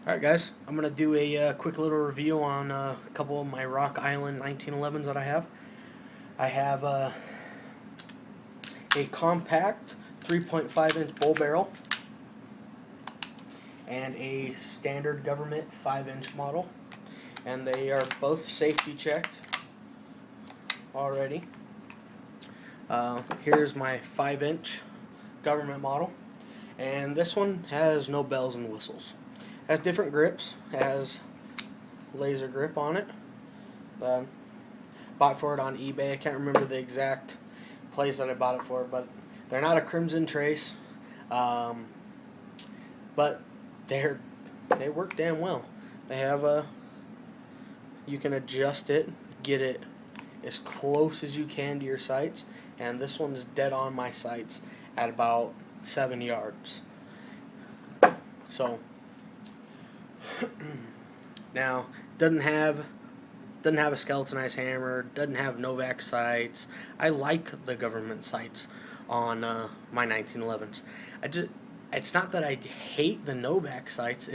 Alright guys, I'm going to do a quick little review on a couple of my Rock Island 1911s that I have. I have a compact 3.5 inch bull barrel and a standard government 5-inch model, and they are both safety checked already. Here's my 5-inch government model, and this one has no bells and whistles. Has different grips, has laser grip on it. Bought for it on eBay. I can't remember the exact place that I bought it for, but they're not a Crimson Trace, but they work damn well. They have you can adjust it, get it as close as you can to your sights, and this one is dead on my sights at about 7 yards. So now doesn't have a skeletonized hammer, doesn't have Novak sights. I like the government sights on my 1911s. It's not that I hate the Novak sights.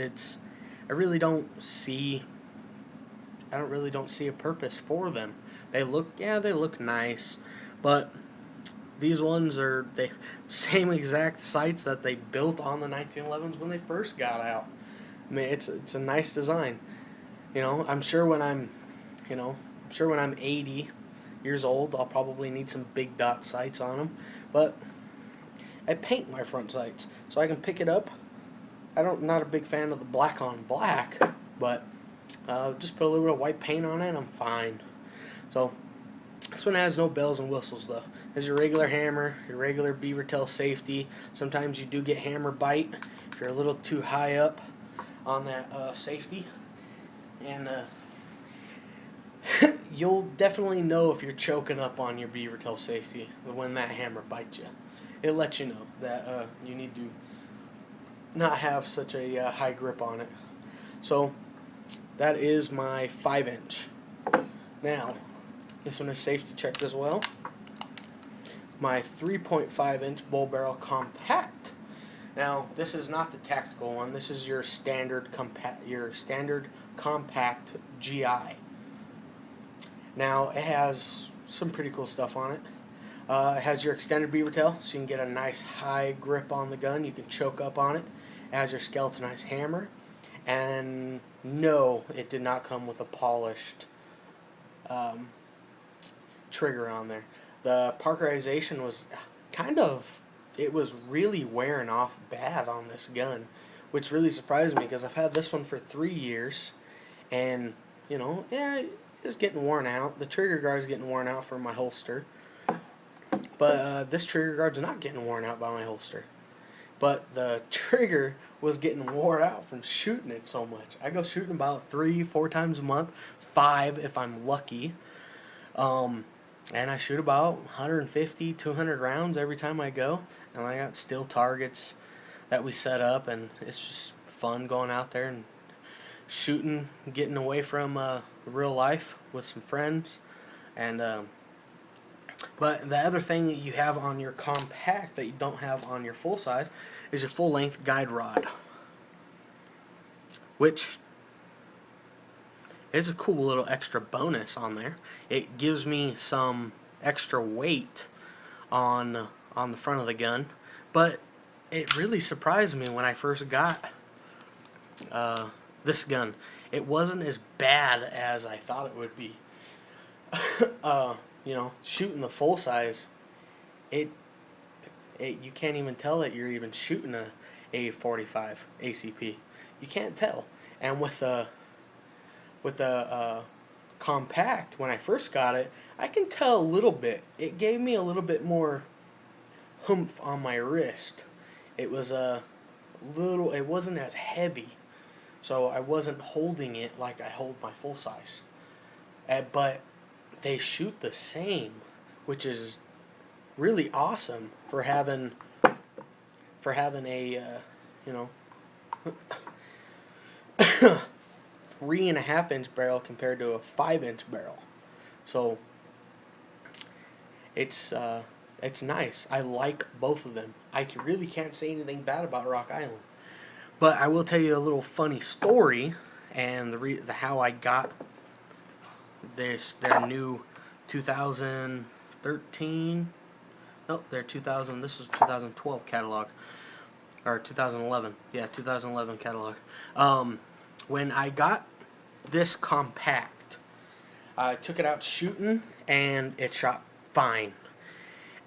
I really don't see a purpose for them. They look nice, but these ones are the same exact sights that they built on the 1911s when they first got out. I mean, it's a nice design. I'm sure when I'm 80 years old, I'll probably need some big dot sights on them. But I paint my front sights so I can pick it up. Not a big fan of the black on black, but just put a little bit of white paint on it and I'm fine. So this one has no bells and whistles though. There's your regular hammer, your regular beaver tail safety. Sometimes you do get hammer bite if you're a little too high up on that safety, and you'll definitely know if you're choking up on your beaver tail safety when that hammer bites you. It lets you know that you need to not have such a high grip on it. So that is my 5-inch. Now this one is safety checked as well. My 3.5-inch bull barrel compact. Now this is not the tactical one. This is your standard compact GI. Now it has some pretty cool stuff on it. It has your extended beaver tail, so you can get a nice high grip on the gun. You can choke up on it. It has your skeletonized hammer, and no, it did not come with a polished trigger on there. The parkerization was it was really wearing off bad on this gun, which really surprised me because I've had this one for 3 years, and it's getting worn out. The trigger guard is getting worn out from my holster, but this trigger guard's not getting worn out by my holster. But the trigger was getting wore out from shooting it so much. I go shooting about 3-4 times a month, 5 if I'm lucky. And I shoot about 150, 200 rounds every time I go. And I got steel targets that we set up, and it's just fun going out there and shooting, getting away from real life with some friends. And but the other thing that you have on your compact that you don't have on your full size is your full length guide rod, which is a cool little extra bonus on there. It gives me some extra weight on the front of the gun, but it really surprised me when I first got this gun. It wasn't as bad as I thought it would be. Shooting the full size, you can't even tell that you're even shooting a 45 ACP. You can't tell. And with the compact, when I first got it, I can tell a little bit. It gave me a little bit more oomph on my wrist. It wasn't as heavy, so I wasn't holding it like I hold my full size. But they shoot the same, which is really awesome for having a 3.5-inch barrel compared to a 5-inch barrel. So it's nice. I like both of them. I really can't say anything bad about Rock Island. But I will tell you a little funny story and the how I got their new 2013. Nope, their 2000. This was 2012 catalog or 2011. Yeah, 2011 catalog. When I got this compact, I took it out shooting and it shot fine.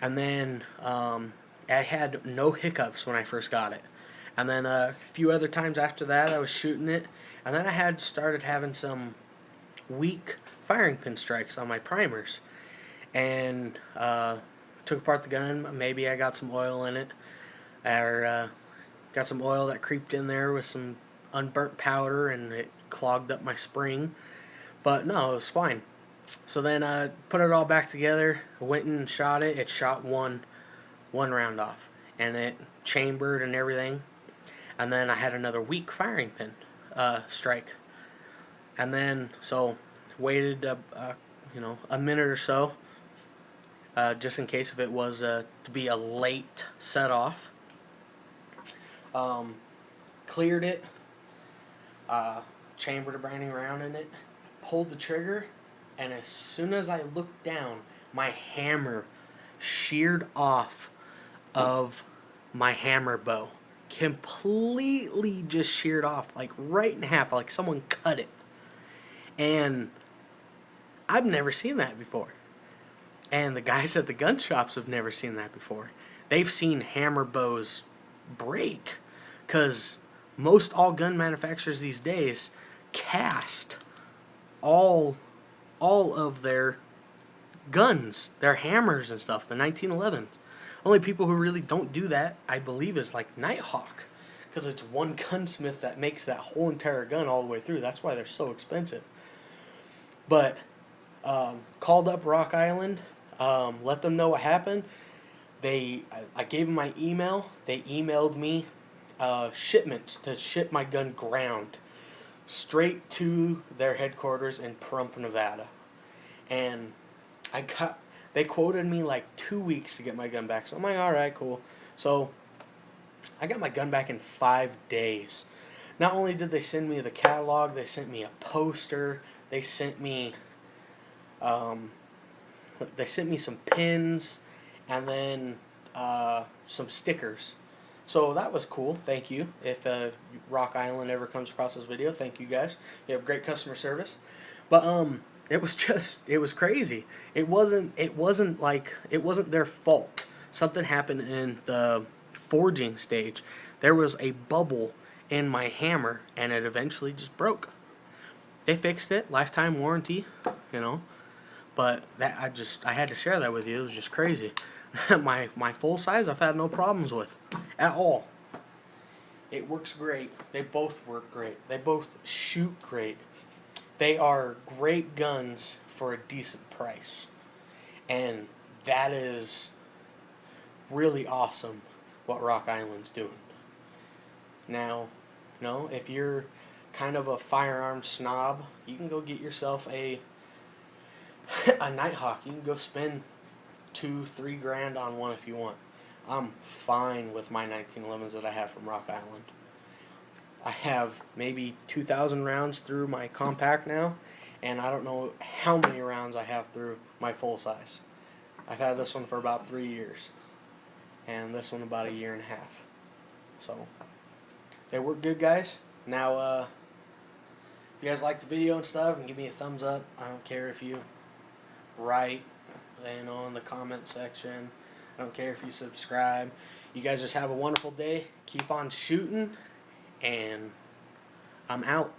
And then I had no hiccups when I first got it. And then a few other times after that, I was shooting it, and then I had started having some weak firing pin strikes on my primers, and took apart the gun. Maybe I got some oil in it, or got some oil that creeped in there with some unburnt powder, and it clogged up my spring. But no, it was fine. So then I put it all back together, went and shot it. It shot one round off, and it chambered and everything. And then I had another weak firing pin strike. And then, so, waited, a minute or so, just in case if it was to be a late set off. Cleared it, chambered a branding round in it, pulled the trigger, and as soon as I looked down, my hammer sheared off of my hammer bow. Completely just sheared off, like right in half, like someone cut it. And I've never seen that before. And the guys at the gun shops have never seen that before. They've seen hammer bows break, because most all gun manufacturers these days cast all of their guns, their hammers and stuff, the 1911s. Only people who really don't do that, I believe, is like Nighthawk, because it's one gunsmith that makes that whole entire gun all the way through. That's why they're so expensive. But called up Rock Island, let them know what happened. I gave them my email. They emailed me shipments to ship my gun ground straight to their headquarters in Pahrump, Nevada. And they quoted me like 2 weeks to get my gun back. So I'm like, all right, cool. So I got my gun back in 5 days. Not only did they send me the catalog, they sent me a poster. They sent me some pins, and then some stickers. So that was cool. Thank you. If Rock Island ever comes across this video, thank you guys. You have great customer service. But it was crazy. It wasn't their fault. Something happened in the forging stage. There was a bubble in my hammer, and it eventually just broke. They fixed it, lifetime warranty, But I had to share that with you. It was just crazy. my full size I've had no problems with at all. It works great. They both work great. They both shoot great. They are great guns for a decent price. And that is really awesome what Rock Island's doing. Now, if you're kind of a firearm snob, you can go get yourself a Nighthawk. You can go spend $2-3 grand on one if you want. I'm fine with my 1911s that I have from Rock Island. I have maybe 2,000 rounds through my compact now, and I don't know how many rounds I have through my full size. I've had this one for about 3 years, and this one about 1.5 years. So they work good, guys. Now, if you guys like the video and stuff, and give me a thumbs up. I don't care if you write, in the comment section. I don't care if you subscribe. You guys just have a wonderful day. Keep on shooting, and I'm out.